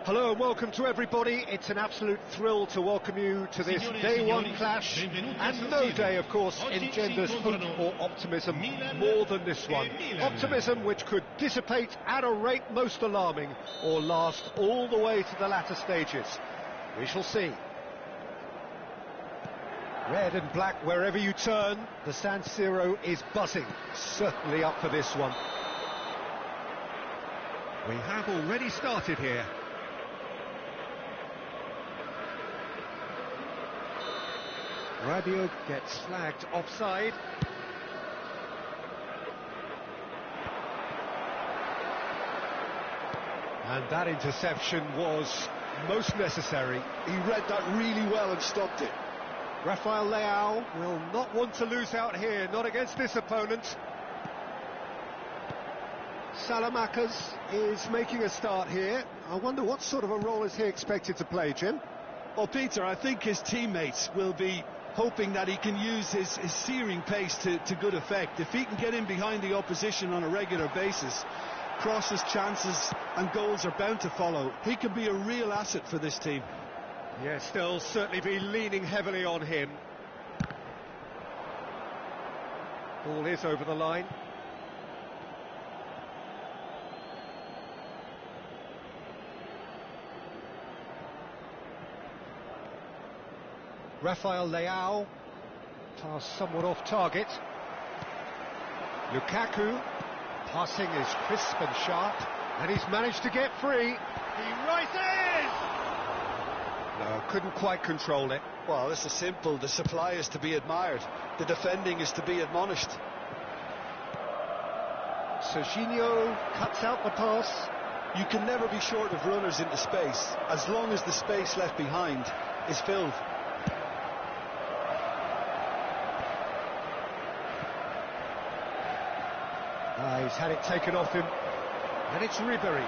Hello and welcome to everybody. It's an absolute thrill to welcome you to this day one clash, and no day, of course, engenders hope or optimism more than this one. Optimism which could dissipate at a rate most alarming, or last all the way to the latter stages. We shall see. Red and black wherever you turn, the San Siro is buzzing. Certainly up for this one. We have already started here. Rabiot gets flagged offside. And that interception was most necessary. He read that really well and stopped it. Rafael Leao will not want to lose out here, not against this opponent. Salamakers is making a start here. I wonder what sort of a role is he expected to play, Jim? Well, Peter, I think his teammates will be hoping that he can use his searing pace to good effect. If he can get in behind the opposition on a regular basis, crosses, chances and goals are bound to follow. He could be a real asset for this team. Yes, they'll certainly be leaning heavily on him. Ball is over the line. Rafael Leao, pass somewhat off target. Lukaku, passing is crisp and sharp, and he's managed to get free. He rises! No, couldn't quite control it. Well, this is simple. The supply is to be admired. The defending is to be admonished. Serginho cuts out the pass. You can never be short of runners into space, as long as the space left behind is filled. He's had it taken off him, and it's Ribery.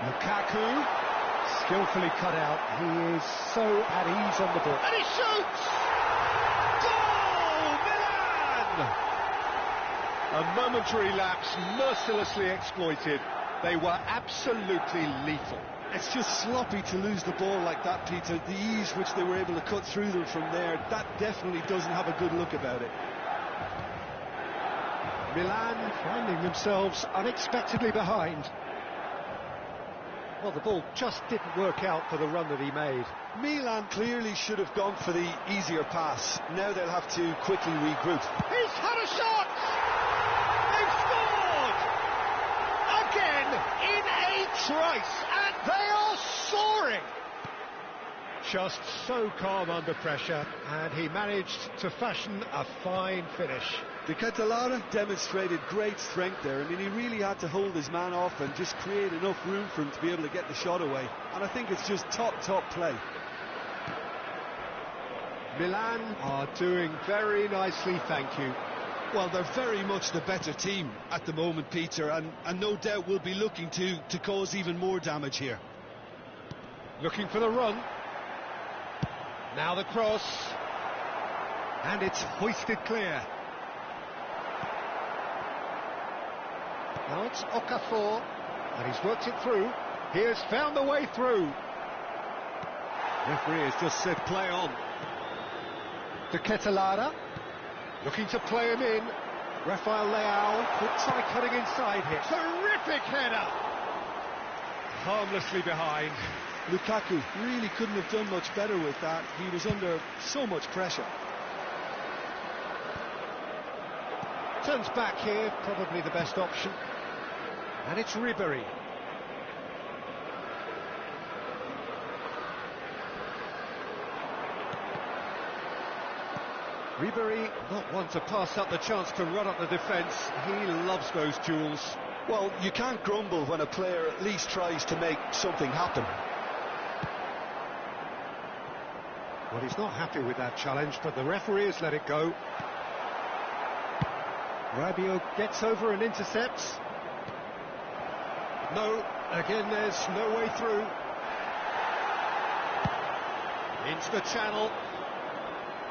Lukaku, skillfully cut out. He is so at ease on the ball. And he shoots! Goal! Milan! A momentary lapse, mercilessly exploited. They were absolutely lethal. It's just sloppy to lose the ball like that, Peter. The ease which they were able to cut through them from there, that definitely doesn't have a good look about it. Milan finding themselves unexpectedly behind. Well, the ball just didn't work out for the run that he made. Milan clearly should have gone for the easier pass. Now they'll have to quickly regroup. He's had a shot! They've scored! Again, in a trice, and they are soaring! Just so calm under pressure, and he managed to fashion a fine finish. De Ketelaere demonstrated great strength there. I mean, he really had to hold his man off and just create enough room for him to be able to get the shot away. And I think it's just top play. Milan are doing very nicely, thank you. Well, they're very much the better team at the moment, Peter, and no doubt will be looking to cause even more damage here. Looking for the run. Now the cross. And it's hoisted clear. Now it's Okafor, and he's worked it through. He has found the way through. Referee has just said play on. De Ketelaere, looking to play him in. Rafael Leao could try cutting inside here. Terrific header! Harmlessly behind. Lukaku really couldn't have done much better with that. He was under so much pressure. Turns back here, probably the best option. And it's Ribery. Ribery, not one to pass up the chance to run up the defence. He loves those duels. Well, you can't grumble when a player at least tries to make something happen. Well, he's not happy with that challenge, but the referee has let it go. Rabiot gets over and intercepts. No, again there's no way through. Into the channel.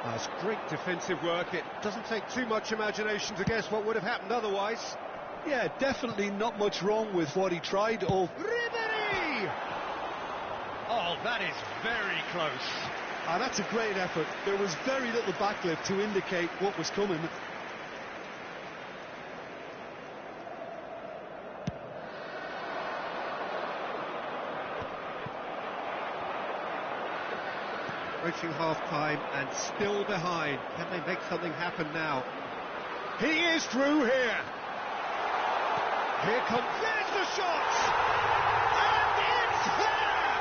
That's great defensive work. It doesn't take too much imagination to guess what would have happened otherwise. Yeah, definitely not much wrong with what he tried. Ribery! Oh, that is very close. That's a great effort. There was very little backlift to indicate what was coming. Reaching half-time and still behind. Can they make something happen now? He is through here. Here comes... There's the shot! And it's there!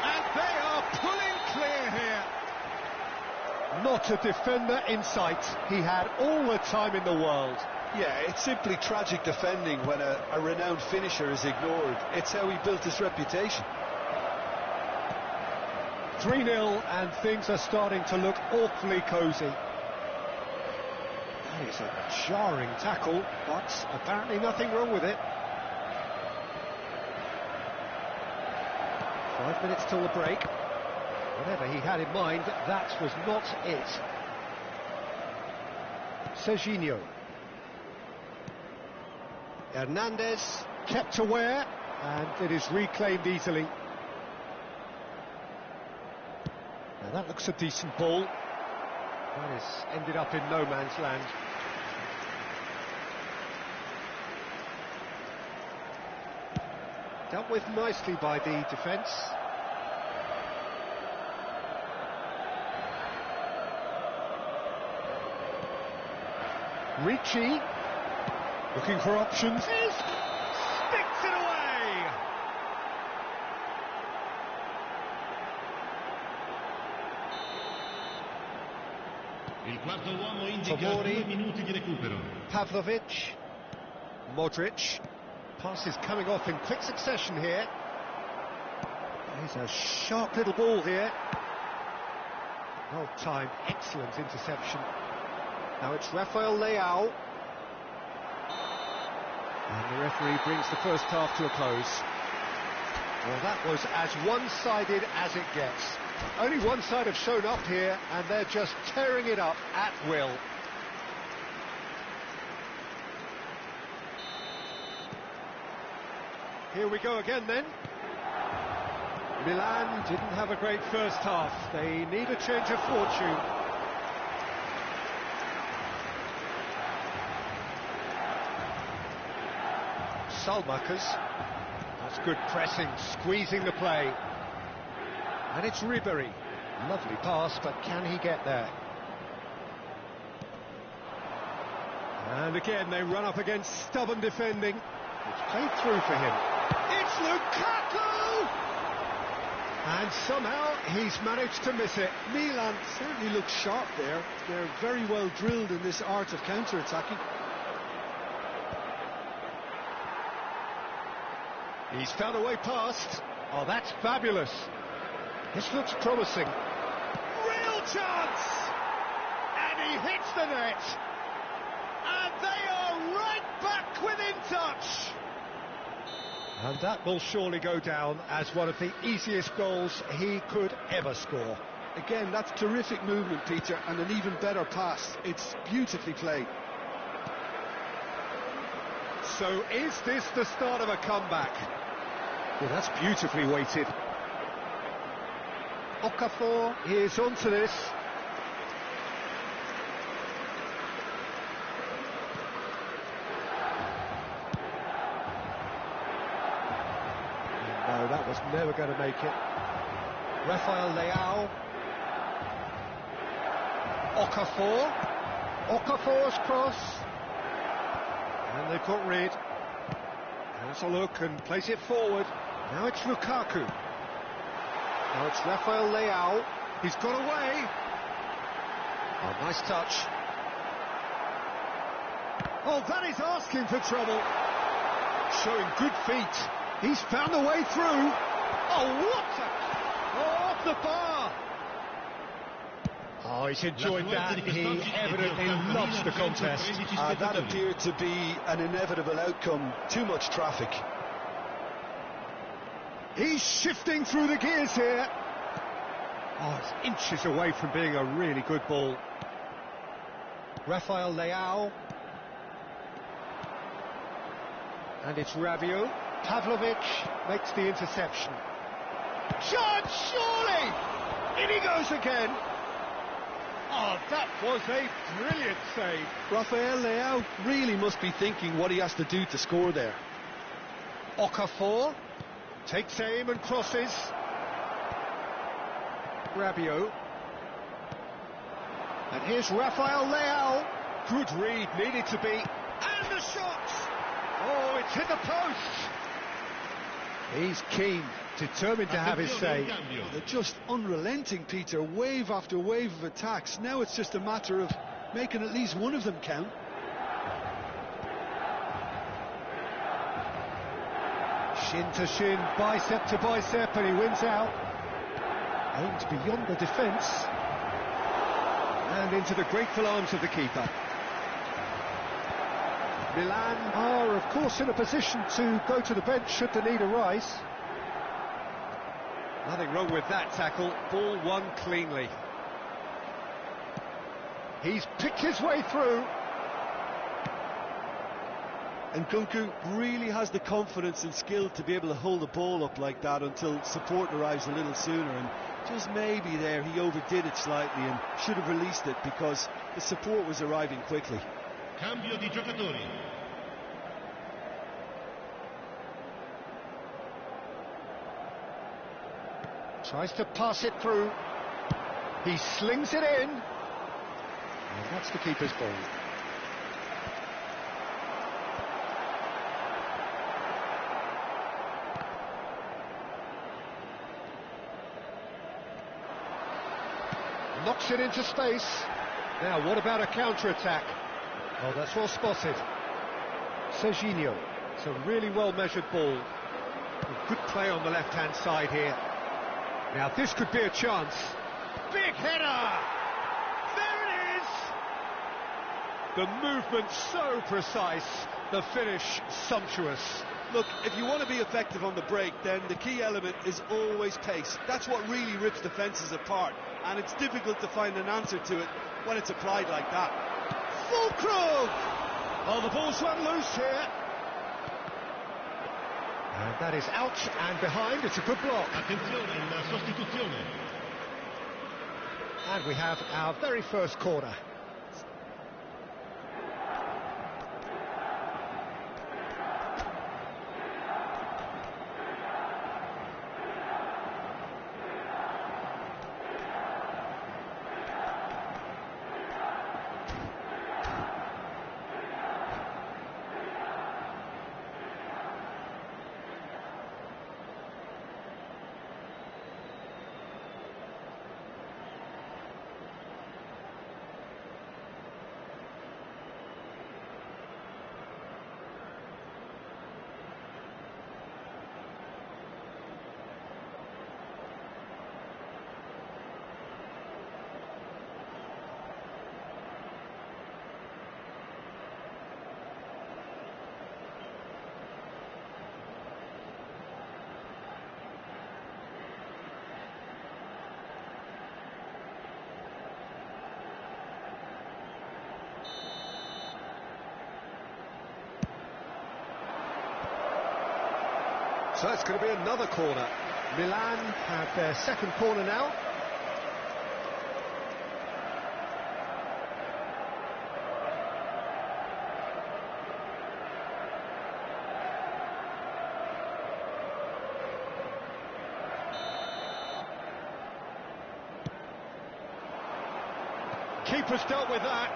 And they are pulling clear here. Not a defender in sight. He had all the time in the world. Yeah, it's simply tragic defending when a renowned finisher is ignored. It's how he built his reputation. 3-0 and things are starting to look awfully cosy. That is a jarring tackle, but apparently nothing wrong with it. 5 minutes till the break. Whatever he had in mind, that was not it. Serginho. Hernandez kept aware, and it is reclaimed easily. Now that looks a decent ball. That has ended up in no man's land. Dealt with nicely by the defence. Ricci, looking for options. Sticks it away! Il quarto uomo indica Tomori, 2 minuti di recupero. Pavlovic, Modric. Pass is coming off in quick succession here. There's a sharp little ball here. Well timed, excellent interception. Now it's Rafael Leao. And the referee brings the first half to a close. Well, that was as one-sided as it gets. Only one side have shown up here, and they're just tearing it up at will. Here we go again then. Milan didn't have a great first half. They need a change of fortune. Salmakers. That's good pressing, squeezing the play. And it's Ribéry. Lovely pass, but can he get there? And again, they run up against stubborn defending. It's played through for him. It's Lukaku! And somehow he's managed to miss it. Milan certainly looks sharp there. They're very well drilled in this art of counter-attacking. He's found a way past. Oh, that's fabulous. This looks promising. Real chance! And he hits the net. And they are right back within touch. And that will surely go down as one of the easiest goals he could ever score. Again, that's terrific movement, Peter, and an even better pass. It's beautifully played. So is this the start of a comeback? Well, that's beautifully weighted. Okafor is onto this. No, that was never going to make it. Rafael Leao. Okafor. Okafor's cross. And they've got rid. Has a look and plays it forward. Now it's Lukaku. Now it's Rafael Leao. He's got away. Oh, nice touch. Oh, that is asking for trouble. Showing good feet. He's found a way through. Oh, what a... Oh, off the bar. Oh, he's enjoyed that. He evidently loves the contest. That appeared to be an inevitable outcome. Too much traffic. He's shifting through the gears here. Oh, it's inches away from being a really good ball. Rafael Leao. And it's Rabiot. Pavlovic makes the interception. Shot, surely! In he goes again. Oh, that was a brilliant save. Rafael Leao really must be thinking what he has to do to score there. Okafor takes aim and crosses. Rabiot. And here's Rafael Leao. Good read, needed to be. And the shot! Oh, it's hit the post. He's keen, determined to have his say. They're just unrelenting, Peter. Wave after wave of attacks. Now it's just a matter of making at least one of them count. Shin to shin, bicep to bicep, and he wins out. Aims beyond the defence. And into the grateful arms of the keeper. Milan are, of course, in a position to go to the bench should the need arise. Nothing wrong with that tackle. Ball won cleanly. He's picked his way through. And Nkunku really has the confidence and skill to be able to hold the ball up like that until support arrives a little sooner. And just maybe there he overdid it slightly and should have released it because the support was arriving quickly. Cambio di giocatori. Tries to pass it through. He slings it in. And that's the keeper's ball. Knocks it into space. Now, what about a counter-attack? Oh, that's well spotted. Serginho. It's a really well-measured ball. Good play on the left-hand side here. Now, this could be a chance. Big header! There it is! The movement so precise, the finish sumptuous. Look, if you want to be effective on the break, then the key element is always pace. That's what really rips defences apart, and it's difficult to find an answer to it when it's applied like that. Fulcrum! Oh, the ball's run loose here. And that is out and behind. It's a good block. Attenzione, la sostituzione. And we have our very first corner. So it's going to be another corner. Milan have their second corner now. Keeper's dealt with that.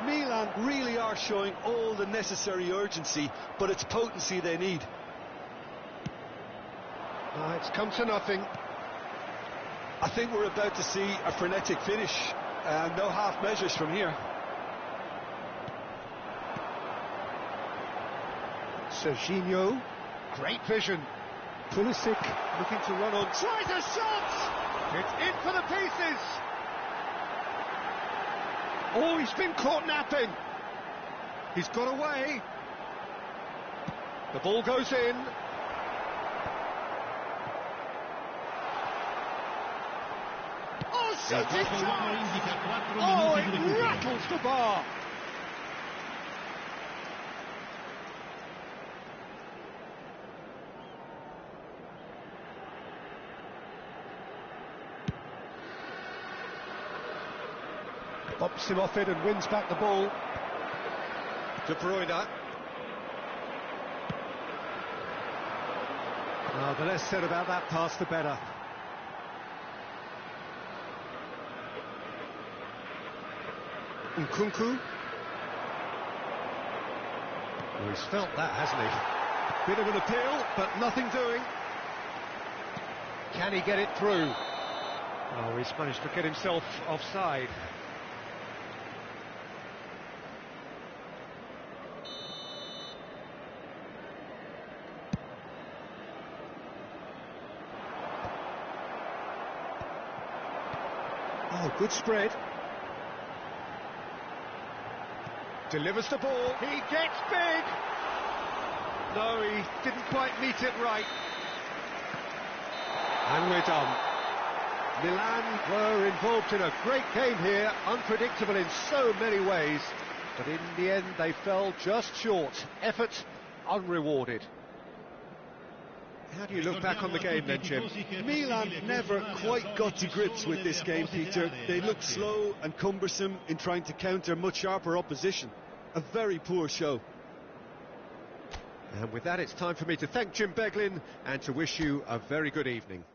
Milan really are showing all the necessary urgency, but it's potency they need. It's come to nothing. I think we're about to see a frenetic finish. No half measures from here. Serginho, great vision. Pulisic looking to run on. Tries a shot! It's in for the pieces! Oh, he's been caught napping. He's got away. The ball goes in. Oh, shooting chance! Oh, it rattles the bar. Pops him off it and wins back the ball. De Bruyne. Oh, the less said about that pass, the better. Nkunku. Well, he's felt that, hasn't he? Bit of an appeal, but nothing doing. Can he get it through? Oh, he's managed to get himself offside. Oh, good spread. Delivers the ball. He gets big. No, he didn't quite meet it right. And we're done. Milan were involved in a great game here, unpredictable in so many ways, but in the end they fell just short. Effort unrewarded. How do you look back on the game then, Jim? Milan never quite got to grips with this game, Peter. They looked slow and cumbersome in trying to counter much sharper opposition. A very poor show. And with that, it's time for me to thank Jim Beglin and to wish you a very good evening.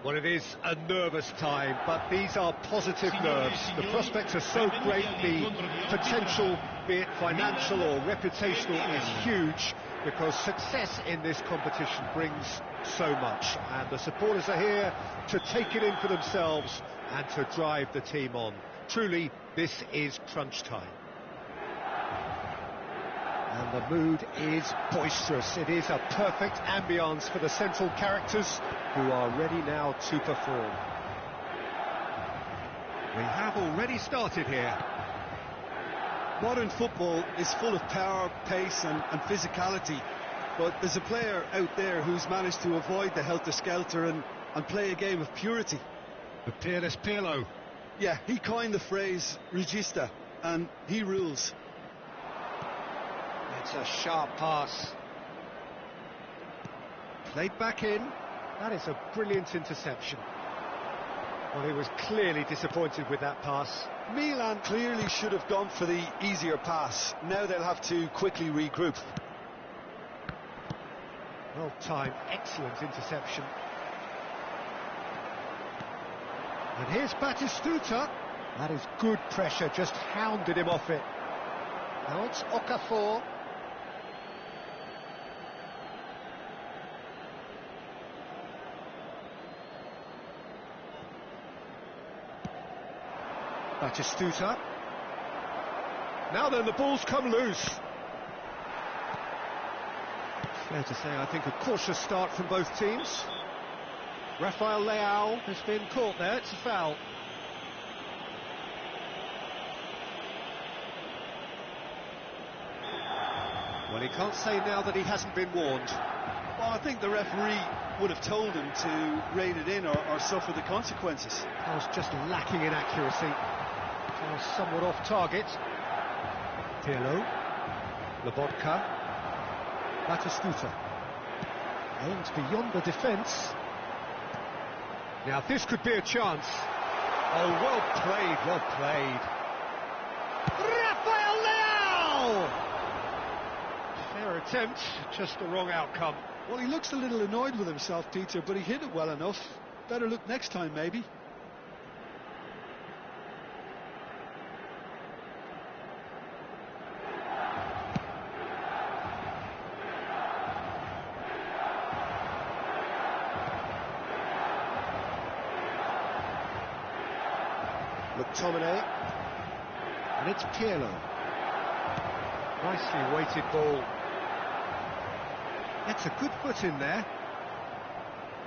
Well, it is a nervous time, but these are positive nerves. The prospects are so great, the potential, be it financial or reputational, is huge, because success in this competition brings so much, and the supporters are here to take it in for themselves and to drive the team on. Truly, this is crunch time. And the mood is boisterous. It is a perfect ambience for the central characters who are ready now to perform. We have already started here. Modern football is full of power, pace and physicality, but there's a player out there who's managed to avoid the helter-skelter and play a game of purity. The peerless Pirlo. Yeah, he coined the phrase regista, and he rules. It's a sharp pass. Played back in. That is a brilliant interception. Well, he was clearly disappointed with that pass. Milan clearly should have gone for the easier pass. Now they'll have to quickly regroup. Well timed, excellent interception. And here's Batistuta. That is good pressure, just hounded him off it. Now it's Okafor. Batistuta. Now then, the ball's come loose. Fair to say, I think a cautious start from both teams. Rafael Leao has been caught there, it's a foul. Well, he can't say now that he hasn't been warned. Well, I think the referee would have told him to rein it in or suffer the consequences. That was just lacking in accuracy. That was somewhat off target. Pirlo, Lobotka, Batistuta. Aims beyond the defence. Now this could be a chance. Oh, well played, well played. Rafael Leao! Fair attempt, just the wrong outcome. Well, he looks a little annoyed with himself, Peter, but he hit it well enough. Better look next time, maybe. McTominay, and it's Pirlo. Nicely weighted ball. That's a good foot in there.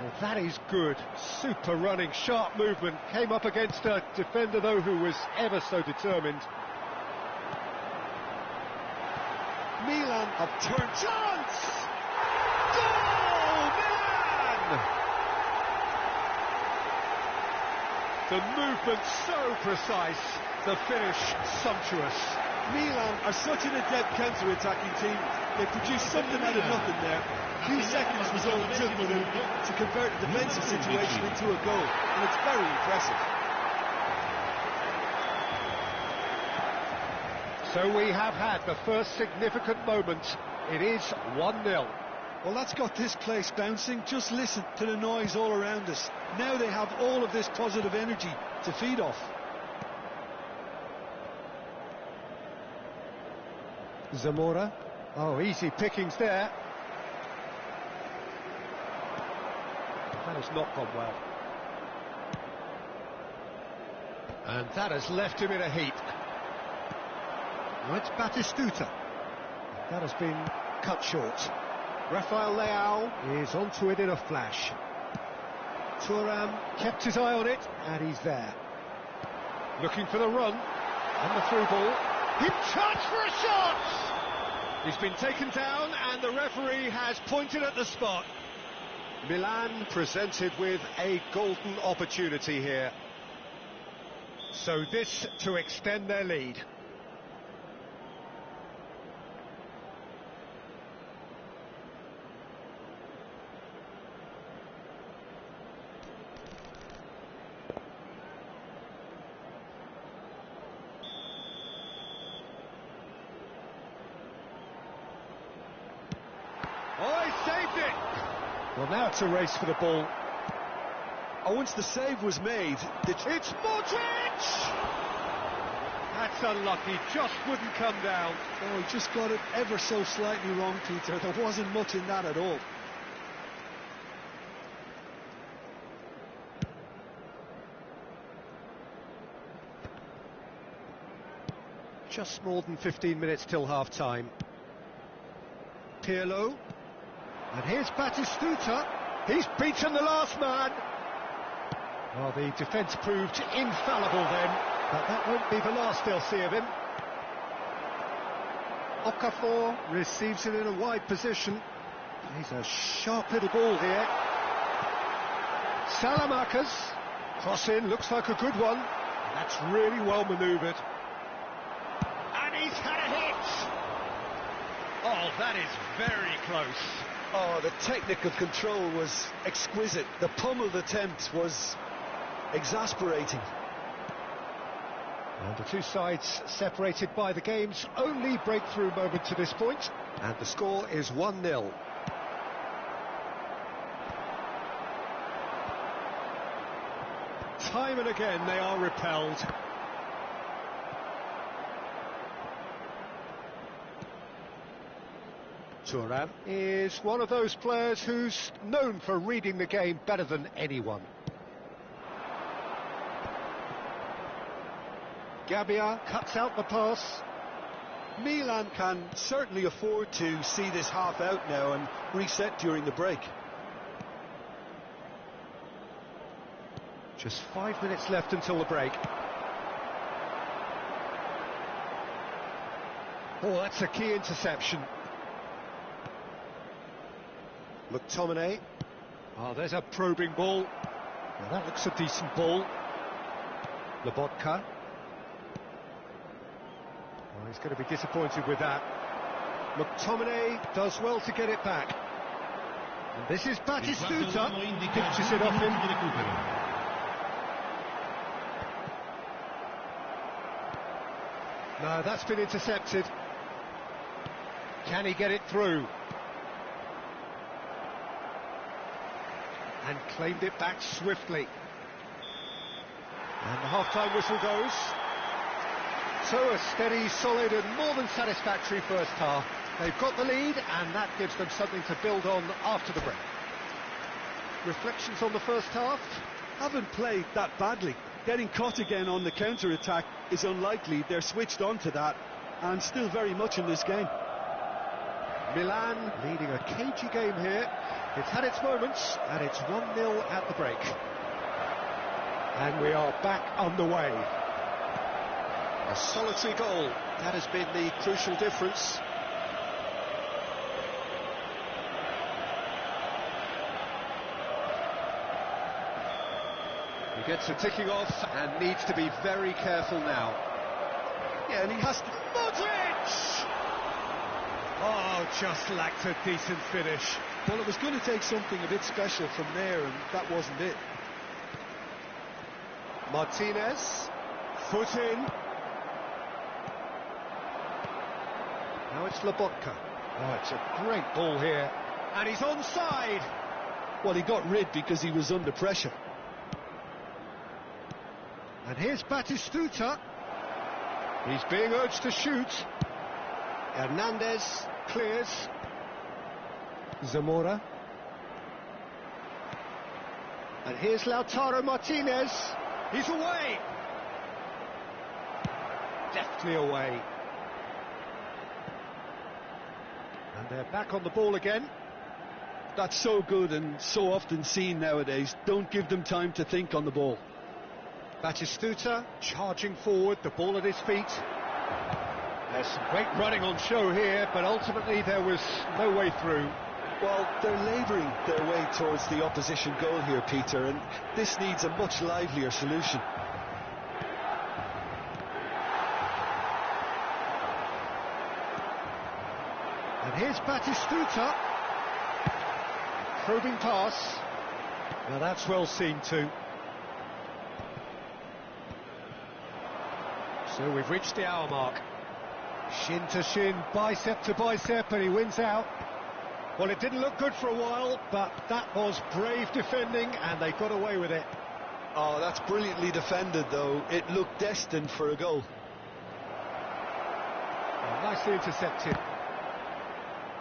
Well, that is good. Super running, sharp movement. Came up against a defender, though, who was ever so determined. Milan have turned. Chance! Goal! Milan! The movement so precise, the finish sumptuous. Milan are such an adept counter-attacking team. They produced something out of nothing there. A few seconds was all it took for them to convert a defensive situation into a goal, and it's very impressive. So we have had the first significant moment. It is 1-0. Well, that's got this place bouncing. Just listen to the noise all around us. Now they have all of this positive energy to feed off. Zamora. Oh, easy pickings there. That has not gone well. And that has left him in a heap. Now it's Batistuta. That has been cut short. Rafael Leao is onto it in a flash. Thuram kept his eye on it, and he's there. Looking for the run, and the through ball. In touch for a shot! He's been taken down, and the referee has pointed at the spot. Milan presented with a golden opportunity here. So this to extend their lead. Oh, he saved it! Well, now it's a race for the ball. Oh, once the save was made, It's Modric! That's unlucky, just wouldn't come down. Oh, he just got it ever so slightly wrong, Peter. There wasn't much in that at all. Just more than 15 minutes till half-time. Pirlo. And here's Batistuta. He's beaten the last man. Well, the defence proved infallible then, but that won't be the last they'll see of him. Okafor receives it in a wide position. He's a sharp little ball here. Salamakers, cross in, looks like a good one. That's really well manoeuvred. And he's had a hit! Oh, that is very close. Oh, the technical control was exquisite. The pummeled attempt was exasperating. And the two sides separated by the game's only breakthrough moment to this point. And the score is 1-0. Time and again they are repelled. Thuram is one of those players who's known for reading the game better than anyone. Gabbia cuts out the pass. Milan can certainly afford to see this half out now and reset during the break. Just 5 minutes left until the break. Oh, that's a key interception. McTominay. Oh, there's a probing ball. Well, that looks a decent ball. Lobotka. Oh, he's going to be disappointed with that. McTominay does well to get it back. And this is Batistuta. Pitches it off him. No, that's been intercepted. Can he get it through? And claimed it back swiftly. And the half-time whistle goes. So a steady, solid and more than satisfactory first half. They've got the lead and that gives them something to build on after the break. Reflections on the first half? Haven't played that badly. Getting caught again on the counter-attack is unlikely. They're switched on to that and still very much in this game. Milan leading a cagey game here. It's had its moments and it's 1-0 at the break. And we are back underway. A solitary goal, that has been the crucial difference. He gets a ticking off and needs to be very careful now. Yeah, and he has to... Modric! Oh, just lacked a decent finish. Well, it was going to take something a bit special from there, and that wasn't it. Martinez, foot in. Now it's Lobotka. Oh, it's a great ball here. And he's onside. Well, he got rid because he was under pressure. And here's Batistuta. He's being urged to shoot. Hernandez clears. Zamora. And here's Lautaro Martinez. He's away. Deftly away. And they're back on the ball again. That's so good and so often seen nowadays. Don't give them time to think on the ball. Batistuta charging forward, the ball at his feet. There's some great running on show here, but ultimately there was no way through. Well, they're labouring their way towards the opposition goal here, Peter, and this needs a much livelier solution. And here's Batistuta. Probing pass. Now that's well seen too. So we've reached the hour mark. Shin to shin, bicep to bicep, and he wins out. Well, it didn't look good for a while, but that was brave defending, and they got away with it. Oh, that's brilliantly defended, though. It looked destined for a goal. Oh, nicely intercepted.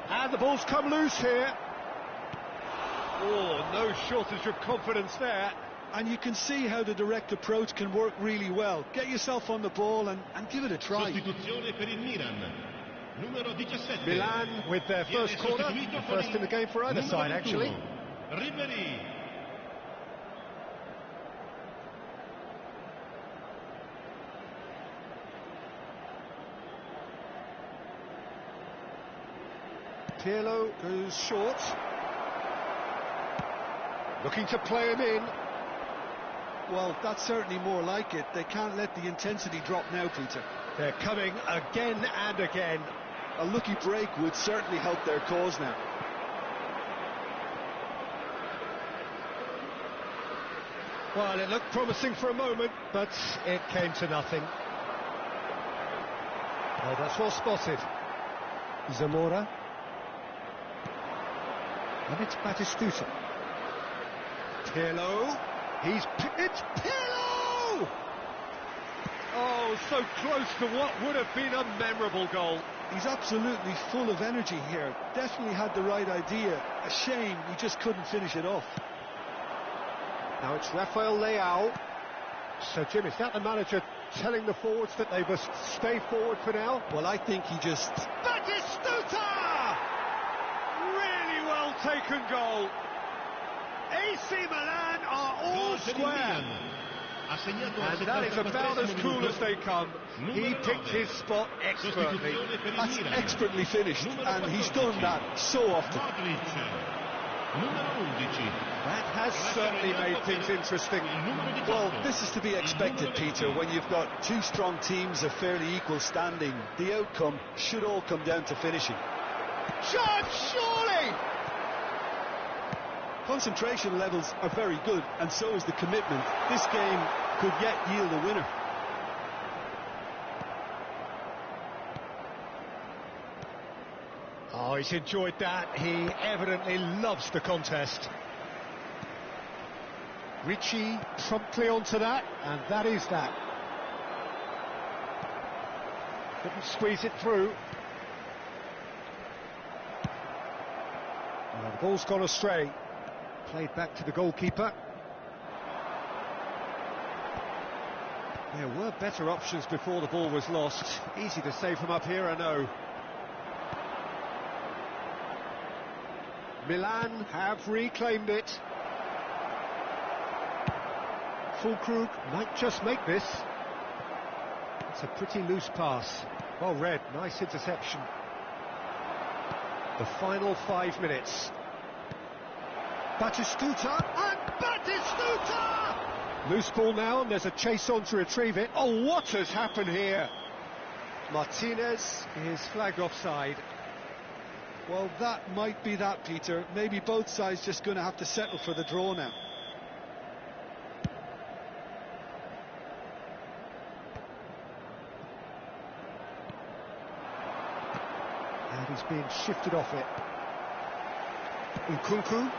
And the ball's come loose here. Oh, no shortage of confidence there. And you can see how the direct approach can work really well. Get yourself on the ball and give it a try. Sostituzione per il Milan. Numero 17. Milan with their first corner, the first in the game for either side, actually. Ribery. Pirlo goes short. Looking to play him in. Well, that's certainly more like it. They can't let the intensity drop now, Peter. They're coming again and again. A lucky break would certainly help their cause now. Well, it looked promising for a moment, but it came to nothing. Oh, that's well spotted. Zamora. And it's Batistuta. Pirlo. It's Pirlo! Oh, so close to what would have been a memorable goal. He's absolutely full of energy here. Definitely had the right idea. A shame he just couldn't finish it off. Now it's Rafael Leao. So, Jim, is that the manager telling the forwards that they must stay forward for now? Well, I think he just... Batistuta! Really well taken goal. AC Milan are all square. And that is about as cool as they come. He picked his spot expertly. That's expertly finished, and he's done that so often. That has certainly made things interesting. Well, this is to be expected, Peter, when you've got two strong teams of fairly equal standing. The outcome should all come down to finishing. Surely! Concentration levels are very good, and so is the commitment. This game could yet yield a winner. Oh, he's enjoyed that. He evidently loves the contest. Ricci promptly onto that, and that is that. Couldn't squeeze it through. Well, the ball's gone astray. Played back to the goalkeeper. There were better options before the ball was lost. Easy to say from up here, I know. Milan have reclaimed it. Fulkrug might just make this. It's a pretty loose pass. Well read, nice interception. The final 5 minutes. Batistuta, and Batistuta! Loose ball now, and there's a chase on to retrieve it. Oh, what has happened here? Martinez is flagged offside. Well, that might be that, Peter. Maybe both sides just going to have to settle for the draw now. And he's being shifted off it. Nkunku.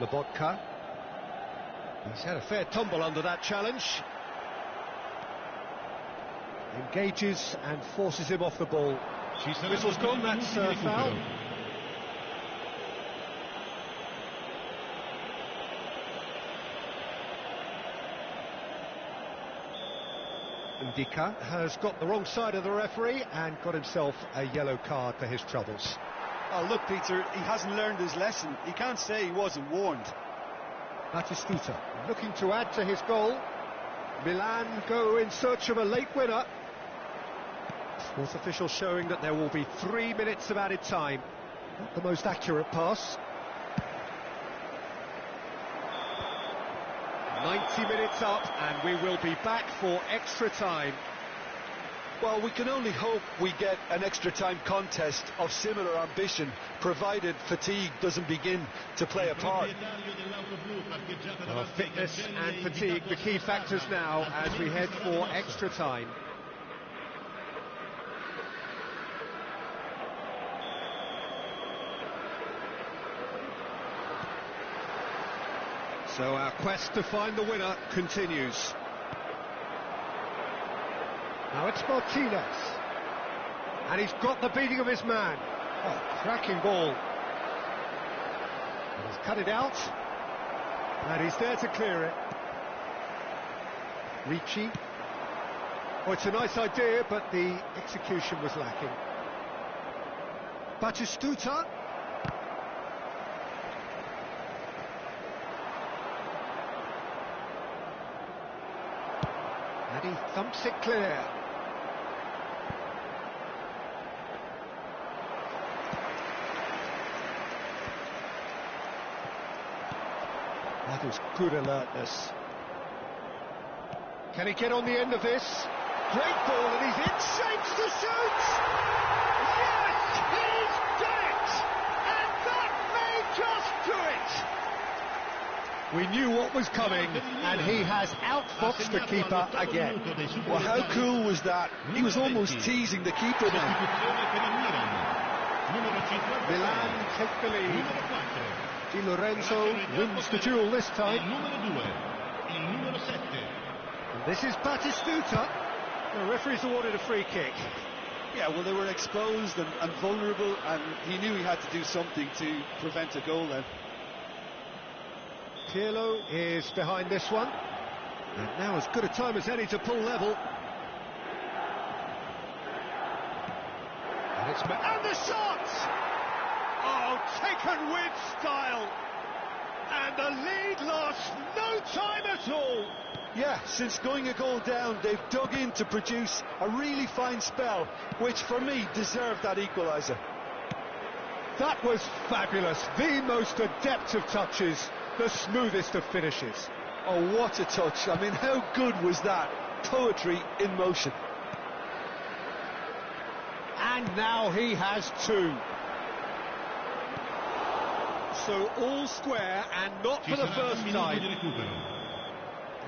Lobotka. He's had a fair tumble under that challenge. Engages and forces him off the ball. Whistle's gone, that's foul. Ndika has got the wrong side of the referee and got himself a yellow card for his troubles. Oh, look, Peter, he hasn't learned his lesson. He can't say he wasn't warned. Batistuta looking to add to his goal. Milan go in search of a late winner. Sports officials showing that there will be 3 minutes of added time. Not the most accurate pass. 90 minutes up and we will be back for extra time. Well, we can only hope we get an extra time contest of similar ambition, provided fatigue doesn't begin to play a part. Well, fitness and fatigue, the key factors now as we head for extra time. So our quest to find the winner continues. Now it's Martinez. And he's got the beating of his man. Oh, cracking ball. And he's cut it out. And he's there to clear it. Ricci. Oh, it's a nice idea, but the execution was lacking. Batistuta. And he thumps it clear. That is good alertness. Can he get on the end of this? Great ball, and he's in shape to shoot! Yes, he's done it! And that may just do it! We knew what was coming, and he has outfoxed the keeper again. Well, how cool was that? He was almost teasing the keeper then. Milan take the lead. Di Lorenzo wins the duel this time. And this is Batistuta. The referee's awarded a free kick. Yeah, well, they were exposed and vulnerable, and he knew he had to do something to prevent a goal then. Pirlo is behind this one. And now as good a time as any to pull level. And the shot! Oh, taken with style. And the lead lost no time at all. Yeah, since going a goal down, they've dug in to produce a really fine spell, which for me deserved that equaliser. That was fabulous. The most adept of touches, the smoothest of finishes. Oh, what a touch. I mean, how good was that? Poetry in motion. And now he has two. So all square, and not for the first time.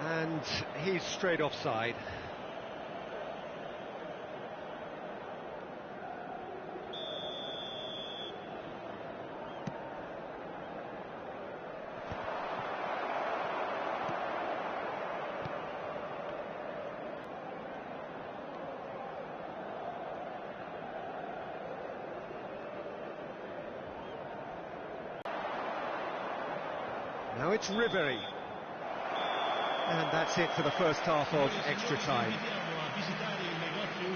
And he's straight offside. Now it's Ribery. And that's it for the first half of extra time.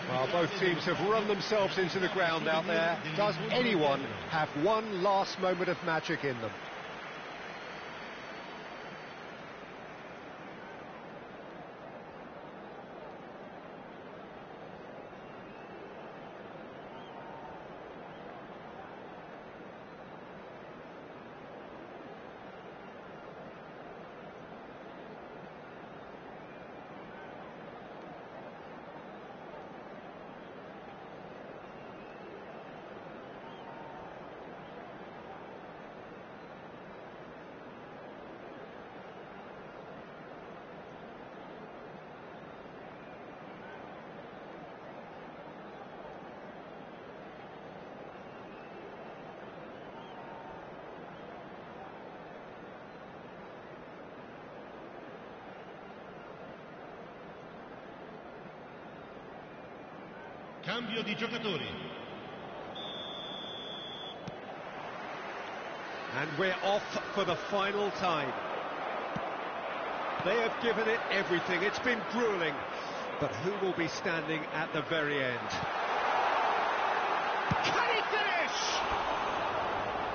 Well, both teams have run themselves into the ground out there. Does anyone have one last moment of magic in them? Cambio di giocatori. And we're off for the final time. They have given it everything. It's been grueling. But who will be standing at the very end? Can he finish?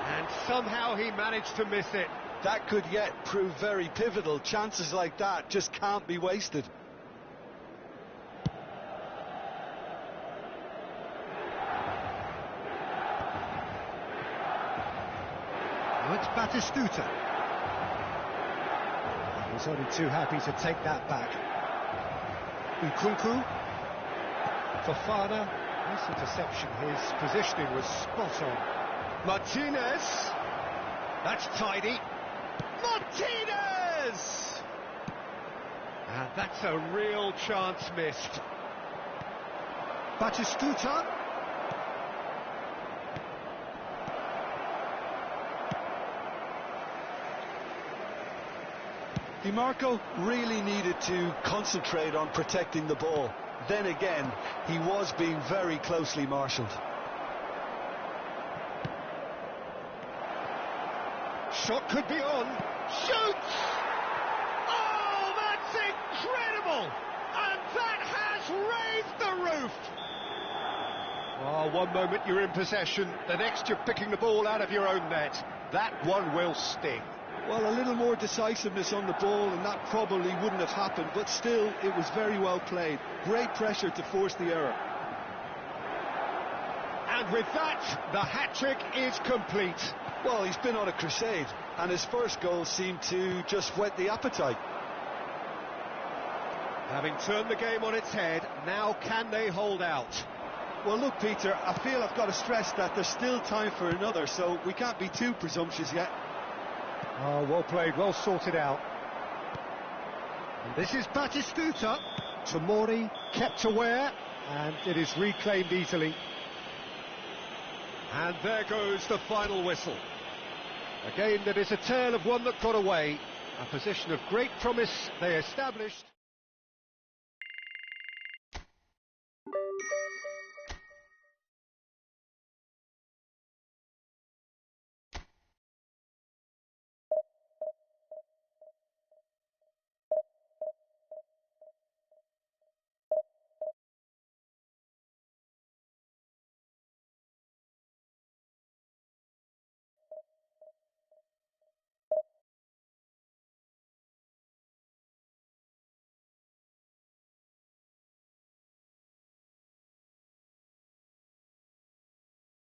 And somehow he managed to miss it. That could yet prove very pivotal. Chances like that just can't be wasted. Now it's Batistuta. He's only too happy to take that back. Nkunku. Fofana. Nice interception. His positioning was spot on. Martinez. That's tidy. Martinez! And that's a real chance missed. Batistuta. Di Marco really needed to concentrate on protecting the ball. Then again, he was being very closely marshalled. Shot could be on. Shoots! Oh, that's incredible! And that has raised the roof! Oh, one moment you're in possession, the next you're picking the ball out of your own net. That one will sting. Well, a little more decisiveness on the ball and that probably wouldn't have happened, but still it was very well played. Great pressure to force the error. And with that, the hat-trick is complete. Well, he's been on a crusade, and his first goal seemed to just whet the appetite. Having turned the game on its head, now can they hold out? Well, look, Peter, I feel I've got to stress that there's still time for another, so we can't be too presumptuous yet. Oh, well played, well sorted out. And this is Batistuta. Tomori kept aware, and it is reclaimed easily. And there goes the final whistle. Again, that is a tale of one that got away. A position of great promise they established.